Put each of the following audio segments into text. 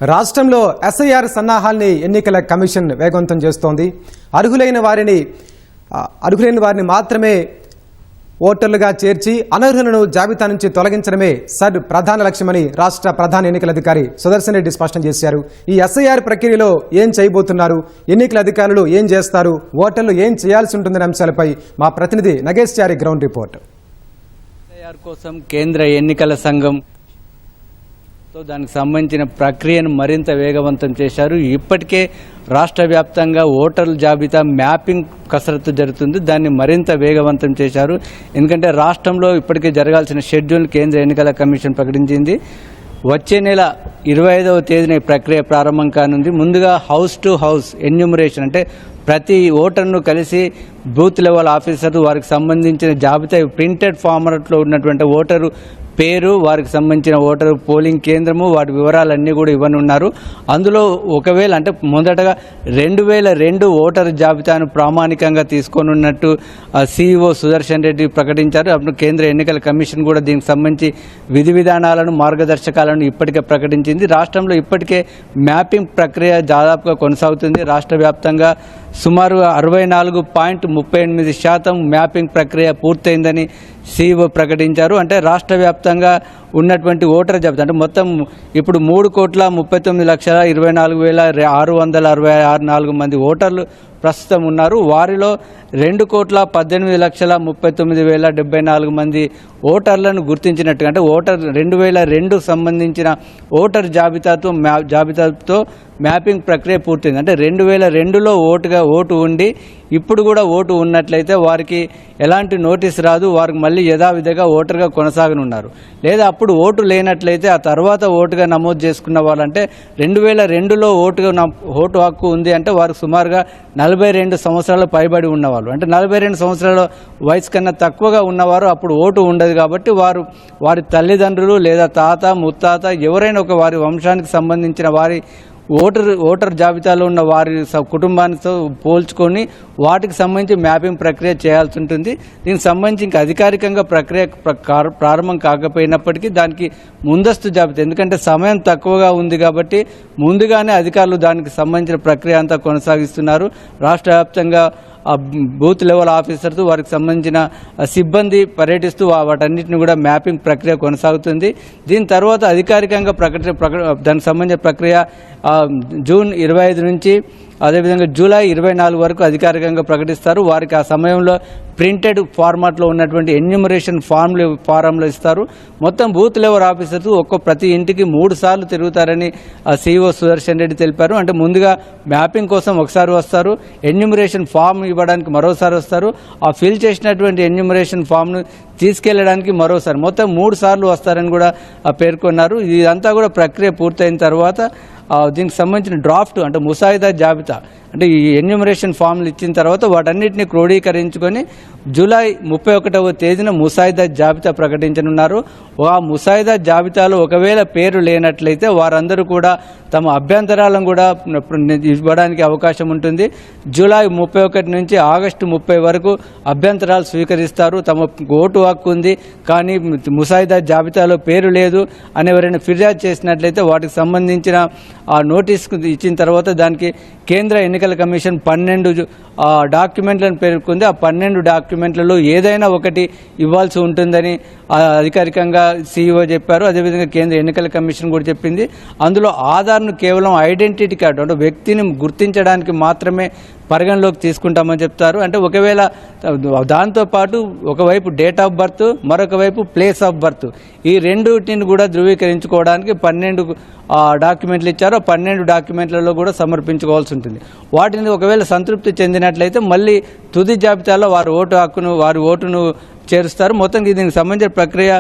రాష్ట్రంలో ఎస్ఐఆర్ సన్నాహాల్ని ఎన్నికల కమిషన్ వేగవంతం చేస్తోంది. అర్హులైన వారిని మాత్రమే ఓటర్లుగా చేర్చి అనర్హులను జాబితా నుంచి తొలగించడమే సర్ ప్రధాన లక్ష్యమని రాష్ట్ర ప్రధాన ఎన్నికల అధికారి సుదర్శన్ రెడ్డి స్పష్టం చేశారు. ఈ ఎస్ఐఆర్ ప్రక్రియలో ఏం చేయబోతున్నారు, ఎన్నికల అధికారులు ఏం చేస్తారు, ఓటర్లు ఏం చేయాల్సి ఉంటుందనే అంశాలపై మా ప్రతినిధి నగేష్ చారి గ్రౌండ్ రిపోర్ట్. ఎస్ఐఆర్ కోసం కేంద్ర ఎన్నికల సంఘం దానికి సంబంధించిన ప్రక్రియను మరింత వేగవంతం చేశారు. ఇప్పటికే రాష్ట్ర వ్యాప్తంగా ఓటర్ల జాబితా మ్యాపింగ్ కసరత్తు జరుగుతుంది. దాన్ని మరింత వేగవంతం చేశారు. ఎందుకంటే రాష్ట్రంలో ఇప్పటికే జరగాల్సిన షెడ్యూల్ కేంద్ర ఎన్నికల కమిషన్ ప్రకటించింది. వచ్చే నెల 25వ తేదీన ఈ ప్రక్రియ ప్రారంభం కానుంది. ముందుగా హౌస్ టు హౌస్ ఎన్యూమరేషన్ అంటే ప్రతి ఓటర్ను కలిసి బూత్ లెవెల్ ఆఫీసర్ వారికి సంబంధించిన జాబితా ప్రింటెడ్ ఫార్మాట్లో ఉన్నటువంటి ఓటరు పేరు, వారికి సంబంధించిన ఓటరు పోలింగ్ కేంద్రము, వాటి వివరాలన్నీ కూడా ఇవ్వనున్నారు. అందులో ఒకవేళ అంటే మొదటగా 2002 ఓటరు జాబితాను ప్రామాణికంగా తీసుకోనున్నట్టు సిఇఓ సుదర్శన్ రెడ్డి ప్రకటించారు. అప్పుడు కేంద్ర ఎన్నికల కమిషన్ కూడా దీనికి సంబంధించి విధి విధానాలను మార్గదర్శకాలను ఇప్పటికే ప్రకటించింది. రాష్ట్రంలో ఇప్పటికే మ్యాపింగ్ ప్రక్రియ దాదాపుగా కొనసాగుతుంది. రాష్ట్ర వ్యాప్తంగా సుమారు 64.38% మ్యాపింగ్ ప్రక్రియ పూర్తయిందని సిఇఓ ప్రకటించారు. అంటే రాష్ట్ర వ్యాప్తంగా ఉన్నటువంటి ఓటర్ జాబితా అంటే మొత్తం ఇప్పుడు 3,39,24,666 మంది ఓటర్లు ప్రస్తుతం ఉన్నారు. వారిలో 2,18,39,074 మంది ఓటర్లను గుర్తించినట్టుగా అంటే ఓటర్ 2002 సంబంధించిన ఓటర్ జాబితాతో మ్యాపింగ్ ప్రక్రియ పూర్తయింది. అంటే 2002లో ఓటు ఉండి ఇప్పుడు కూడా ఓటు ఉన్నట్లయితే వారికి ఎలాంటి నోటీస్ రాదు, వారికి మళ్ళీ యథావిధిగా ఓటర్గా కొనసాగనున్నారు. లేదా అప్పుడు ఓటు లేనట్లయితే ఆ తర్వాత ఓటుగా నమోదు చేసుకున్న వాళ్ళంటే 2002లో ఓటు హక్కు ఉంది అంటే వారికి సుమారుగా 42 సంవత్సరాలు పైబడి ఉన్నవాళ్ళు అంటే 42 సంవత్సరాల వయసు కన్నా తక్కువగా ఉన్నవారు అప్పుడు ఓటు ఉండదు. కాబట్టి వారి తల్లిదండ్రులు లేదా తాత ముత్తాత ఎవరైనా ఒక వారి వంశానికి సంబంధించిన వారి ఓటర్ జాబితాలో ఉన్న వారి కుటుంబానితో పోల్చుకొని వాటికి సంబంధించి మ్యాపింగ్ ప్రక్రియ చేయాల్సి ఉంటుంది. దీనికి సంబంధించి ఇంకా అధికారికంగా ప్రక్రియ ప్రారంభం కాకపోయినప్పటికీ దానికి ముందస్తు జాబితా, ఎందుకంటే సమయం తక్కువగా ఉంది కాబట్టి ముందుగానే అధికారులు దానికి సంబంధించిన ప్రక్రియ అంతా కొనసాగిస్తున్నారు. రాష్ట్ర వ్యాప్తంగా బూత్ లెవెల్ ఆఫీసర్స్ వారికి సంబంధించిన సిబ్బంది పర్యటిస్తూ వాటన్నిటిని కూడా మ్యాపింగ్ ప్రక్రియ కొనసాగుతుంది. దీని తర్వాత అధికారికంగా దానికి సంబంధించిన ప్రక్రియ జూన్ 25 నుంచి అదేవిధంగా జూలై 24 వరకు అధికారికంగా ప్రకటిస్తారు. వారికి ఆ సమయంలో ప్రింటెడ్ ఫార్మాట్లో ఉన్నటువంటి ఎన్యూమరేషన్ ఫారంలు ఇస్తారు. మొత్తం బూత్ లెవెల్ ఆఫీసర్స్ ప్రతి ఇంటికి 3 సార్లు తిరుగుతారని సిఇఓ సుదర్శన్ రెడ్డి తెలిపారు. అంటే ముందుగా మ్యాపింగ్ కోసం ఒకసారి వస్తారు, ఎన్యూమరేషన్ ఫామ్ ఇవ్వడానికి మరోసారి వస్తారు, ఆ ఫిల్ చేసినటువంటి ఎన్యూమరేషన్ ఫామ్ను తీసుకెళ్లడానికి మరోసారి మొత్తం 3 సార్లు వస్తారని కూడా పేర్కొన్నారు. ఇదంతా కూడా ప్రక్రియ పూర్తయిన తర్వాత దీనికి సంబంధించిన డ్రాఫ్ట్ అంటే ముసాయిదా జాబితా అంటే ఈ ఎన్యూమరేషన్ ఫామ్లు ఇచ్చిన తర్వాత వాటన్నిటిని క్రోడీకరించుకొని జూలై 31వ తేదీన ముసాయిదా జాబితా ప్రకటించనున్నారు. ఆ ముసాయిదా జాబితాలో ఒకవేళ పేరు లేనట్లయితే వారందరూ కూడా తమ అభ్యంతరాలను కూడా ఇవ్వడానికి అవకాశం ఉంటుంది. జూలై 31 నుంచి ఆగస్టు 30 వరకు అభ్యంతరాలు స్వీకరిస్తారు. తమ ఓటు హక్కు ఉంది కానీ ముసాయిదా జాబితాలో పేరు లేదు అని ఎవరైనా ఫిర్యాదు చేసినట్లయితే వాటికి సంబంధించిన ఆ నోటీస్ ఇచ్చిన తర్వాత దానికి కేంద్ర ఎన్నికల కమిషన్ 12 డాక్యుమెంట్లను పేర్కొంది. ఆ 12 డాక్యుమెంట్లలో ఏదైనా ఒకటి ఇవ్వాల్సి ఉంటుందని అధికారికంగా సిఇఓ చెప్పారు. అదేవిధంగా కేంద్ర ఎన్నికల కమిషన్ కూడా చెప్పింది. అందులో ఆధార్ను కేవలం ఐడెంటిటీ కార్డు అంటే వ్యక్తిని గుర్తించడానికి మాత్రమే పరిగణలోకి తీసుకుంటామని చెప్తారు. అంటే ఒకవేళ దాంతోపాటు ఒకవైపు డేట్ ఆఫ్ బర్త్, మరొక వైపు ప్లేస్ ఆఫ్ బర్త్ ఈ రెండింటిని కూడా ధృవీకరించుకోవడానికి 12 డాక్యుమెంట్లు ఇచ్చారు. 12 డాక్యుమెంట్లలో కూడా సమర్పించుకోవాల్సి ఉంటుంది. వాటిని ఒకవేళ సంతృప్తి చెందినట్లయితే మళ్ళీ తుది జాబితాలో వారి ఓటును చేరుస్తారు. మొత్తం దీనికి సంబంధించిన ప్రక్రియ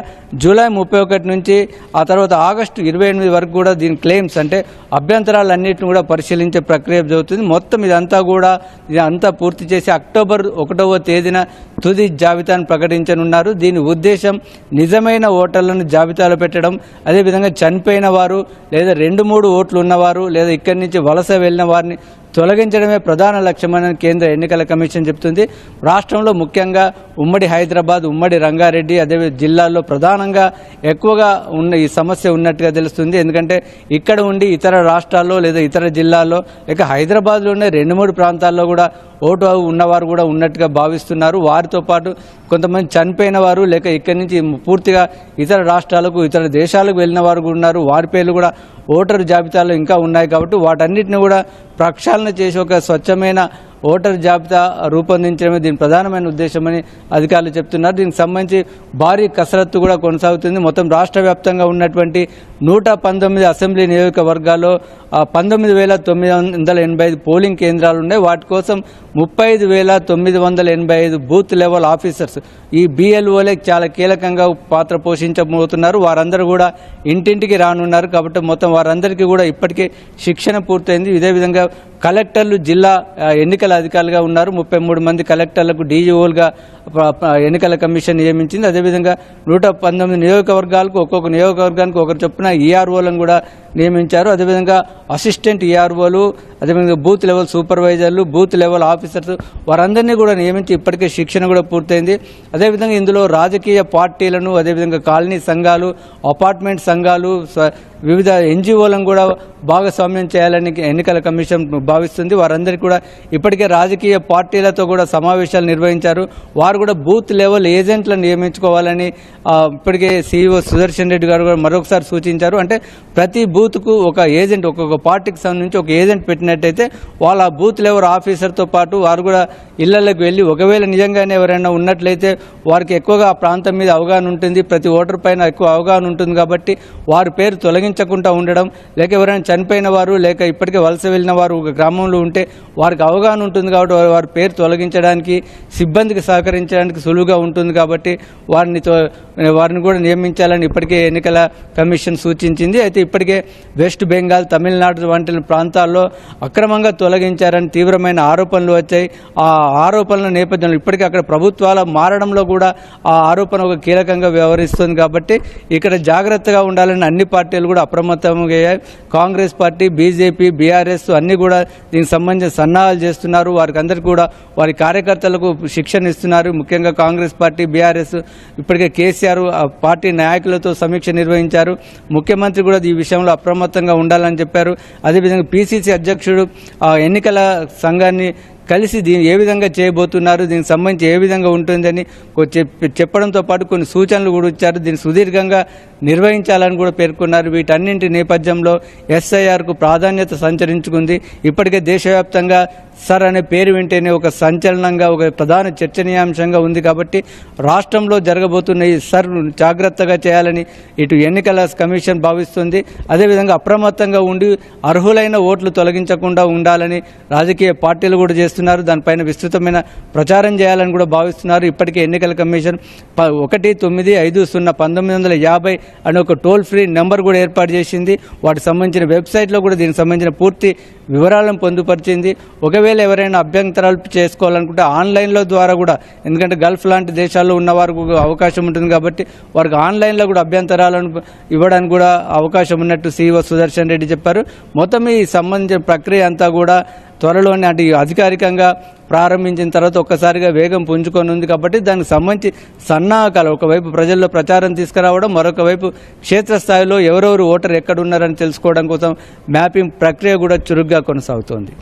జూలై 31 నుంచి ఆ తర్వాత ఆగస్టు 28 వరకు కూడా దీని క్లెయిమ్స్ అంటే అభ్యంతరాలన్నింటిని కూడా పరిశీలించే ప్రక్రియ జరుగుతుంది. మొత్తం ఇదంతా పూర్తి చేసి అక్టోబర్ 1వ తేదీన తుది జాబితాను ప్రకటించనున్నారు. దీని ఉద్దేశం నిజమైన ఓటర్లను జాబితాలో పెట్టడం, అదేవిధంగా చనిపోయిన వారు లేదా 2-3 ఓట్లు ఉన్నవారు లేదా ఇక్కడి నుంచి వలస వెళ్ళిన వారిని తొలగించడమే ప్రధాన లక్ష్యమని కేంద్ర ఎన్నికల కమిషన్ చెబుతుంది. రాష్ట్రంలో ముఖ్యంగా ఉమ్మడి హైదరాబాద్, ఉమ్మడి రంగారెడ్డి, అదే జిల్లాల్లో ప్రధానంగా ఎక్కువగా ఉన్న ఈ సమస్య ఉన్నట్టుగా తెలుస్తుంది. ఎందుకంటే ఇక్కడ ఉండి ఇతర రాష్ట్రాల్లో లేదా ఇతర జిల్లాల్లో లేక హైదరాబాద్లోనే 2-3 ప్రాంతాల్లో కూడా ఓటు ఉన్నవారు కూడా ఉన్నట్టుగా భావిస్తున్నారు. వారితో పాటు కొంతమంది చనిపోయిన వారు లేక ఇక్కడి నుంచి పూర్తిగా ఇతర రాష్ట్రాలకు, ఇతర దేశాలకు వెళ్ళిన వారు కూడా ఉన్నారు. వారి పేర్లు కూడా ఓటరు జాబితాలో ఇంకా ఉన్నాయి. కాబట్టి వాటన్నిటిని కూడా ప్రక్షాళన చేసి ఒక స్వచ్ఛమైన ఓటర్ జాబితా రూపొందించడమే దీని ప్రధానమైన ఉద్దేశమని అధికారులు చెప్తున్నారు. దీనికి సంబంధించి భారీ కసరత్తు కూడా కొనసాగుతుంది. మొత్తం రాష్ట్ర వ్యాప్తంగా ఉన్నటువంటి 119 అసెంబ్లీ నియోజకవర్గాల్లో 19,985 పోలింగ్ కేంద్రాలు ఉన్నాయి. వాటి కోసం 35,985 బూత్ లెవెల్ ఆఫీసర్స్, ఈ BLOలే చాలా కీలకంగా పాత్ర పోషించబోతున్నారు. వారందరూ కూడా ఇంటింటికి రానున్నారు. కాబట్టి మొత్తం వారందరికీ కూడా ఇప్పటికే శిక్షణ పూర్తయింది. ఇదే విధంగా కలెక్టర్లు జిల్లా ఎన్నికల అధికారులుగా ఉన్నారు. 33 మంది కలెక్టర్లకు DGOలుగా ఎన్నికల కమిషన్ నియమించింది. అదేవిధంగా 119 నియోజకవర్గాలకు ఒక్కొక్క నియోజకవర్గానికి ఒకరు చొప్పున EROలను కూడా నియమించారు. అదేవిధంగా అసిస్టెంట్ EROలు, అదేవిధంగా బూత్ లెవెల్ సూపర్వైజర్లు, బూత్ లెవెల్ ఆఫీసర్స్ వారందరినీ కూడా నియమించి ఇప్పటికే శిక్షణ కూడా పూర్తయింది. అదేవిధంగా ఇందులో రాజకీయ పార్టీలను, అదేవిధంగా కాలనీ సంఘాలు, అపార్ట్మెంట్ సంఘాలు, వివిధ NGOలను కూడా భాగస్వామ్యం చేయాలని ఎన్నికల కమిషన్ భావిస్తుంది. వారందరికీ కూడా ఇప్పటికే రాజకీయ పార్టీలతో కూడా సమావేశాలు నిర్వహించారు. వారు కూడా బూత్ లెవెల్ ఏజెంట్లను నియమించుకోవాలని ఇప్పటికే CEO సుదర్శన్ రెడ్డి గారు కూడా మరొకసారి సూచించారు. అంటే ప్రతి బూత్కు ఒక ఏజెంట్, ఒక్కొక్క పార్టీకి సంబంధించి ఒక ఏజెంట్ పెట్టినట్టయితే వాళ్ళ బూత్ లెవెల్ ఆఫీసర్తో పాటు వారు కూడా ఇళ్లలోకి వెళ్ళి ఒకవేళ నిజంగానే ఎవరైనా ఉన్నట్లయితే వారికి ఎక్కువగా ఆ ప్రాంతం మీద అవగాహన ఉంటుంది, ప్రతి ఓటర్ పైన ఎక్కువ అవగాహన ఉంటుంది. కాబట్టి వారి పేరు తొలగించకుండా ఉండడం, లేక ఎవరైనా చనిపోయిన వారు లేక ఇప్పటికే వలస వెళ్ళిన వారు ఒక గ్రామంలో ఉంటే వారికి అవగాహన ఉంటుంది. కాబట్టి వారి పేరు తొలగించడానికి, సిబ్బందికి సహకరించడానికి సులువుగా ఉంటుంది. కాబట్టి వారిని కూడా నియమించాలని ఇప్పటికే ఎన్నికల కమిషన్ సూచించింది. అయితే ఇప్పటికే వెస్ట్ బెంగాల్, తమిళనాడు వంటి ప్రాంతాల్లో అక్రమంగా తొలగించారని తీవ్రమైన ఆరోపణలు వచ్చాయి. ఆ ఆరోపణల నేపథ్యంలో ఇప్పటికే అక్కడ ప్రభుత్వాల మారడంలో కూడా ఆ ఆరోపణ ఒక కీలకంగా వ్యవహరిస్తుంది. కాబట్టి ఇక్కడ జాగ్రత్తగా ఉండాలని అన్ని పార్టీలు కూడా అప్రమత్తంగా అయ్యాయి. కాంగ్రెస్ పార్టీ, BJP, BRS అన్ని కూడా దీనికి సంబంధించిన సన్నాహాలు చేస్తున్నారు. వారికి అందరికీ కూడా వారి కార్యకర్తలకు శిక్షణ ఇస్తున్నారు. ముఖ్యంగా కాంగ్రెస్ పార్టీ, BRS ఇప్పటికే కేసీఆర్ పార్టీ నాయకులతో సమీక్ష నిర్వహించారు. ముఖ్యమంత్రి కూడా ఈ విషయంలో అప్రమత్తంగా ఉండాలని చెప్పారు. అదేవిధంగా PCC అధ్యక్షుడు ఎన్నికల సంఘాన్ని కలిసి దీన్ని ఏ విధంగా చేయబోతున్నారు, దీనికి సంబంధించి ఏ విధంగా ఉంటుందని చెప్పడంతో పాటు కొన్ని సూచనలు కూడా ఇచ్చారు. దీన్ని సుదీర్ఘంగా నిర్వహించాలని కూడా పేర్కొన్నారు. వీటన్నింటి నేపథ్యంలో SIRకు ప్రాధాన్యత సంచరించుకుంది. ఇప్పటికే దేశవ్యాప్తంగా సర్ అనే పేరు వింటేనే ఒక సంచలనంగా, ఒక ప్రధాన చర్చనీయాంశంగా ఉంది. కాబట్టి రాష్ట్రంలో జరగబోతున్న ఈ సర్ జాగ్రత్తగా చేయాలని ఇటు ఎన్నికల కమిషన్ భావిస్తుంది. అదేవిధంగా అప్రమత్తంగా ఉండి అర్హులైన ఓట్లు తొలగించకుండా ఉండాలని రాజకీయ పార్టీలు కూడా చేస్తున్నారు. దానిపైన విస్తృతమైన ప్రచారం చేయాలని కూడా భావిస్తున్నారు. ఇప్పటికే ఎన్నికల కమిషన్ 1950 అనే ఒక టోల్ ఫ్రీ నెంబర్ కూడా ఏర్పాటు చేసింది. వాటికి సంబంధించిన వెబ్సైట్లో కూడా దీనికి సంబంధించిన పూర్తి వివరాలను పొందుపరిచింది. ఒకవేళ ఎవరైనా అభ్యంతరాలు చేసుకోవాలనుకుంటే ఆన్లైన్లో ద్వారా కూడా, ఎందుకంటే గల్ఫ్ లాంటి దేశాల్లో ఉన్న వారికి అవకాశం ఉంటుంది. కాబట్టి వారికి ఆన్లైన్లో కూడా అభ్యంతరాలను ఇవ్వడానికి కూడా అవకాశం ఉన్నట్టు CEO సుదర్శన్ రెడ్డి చెప్పారు. మొత్తం ఈ సంబంధించిన ప్రక్రియ అంతా కూడా త్వరలోనే అంటే అధికారికంగా ప్రారంభించిన తర్వాత ఒక్కసారిగా వేగం పుంజుకొని ఉంది. కాబట్టి దానికి సంబంధించి సన్నాహకాలు, ఒకవైపు ప్రజల్లో ప్రచారం తీసుకురావడం, మరొక వైపు క్షేత్రస్థాయిలో ఎవరెవరు ఓటర్ ఎక్కడున్నారని తెలుసుకోవడం కోసం మ్యాపింగ్ ప్రక్రియ కూడా చురుగ్గా కొనసాగుతోంది.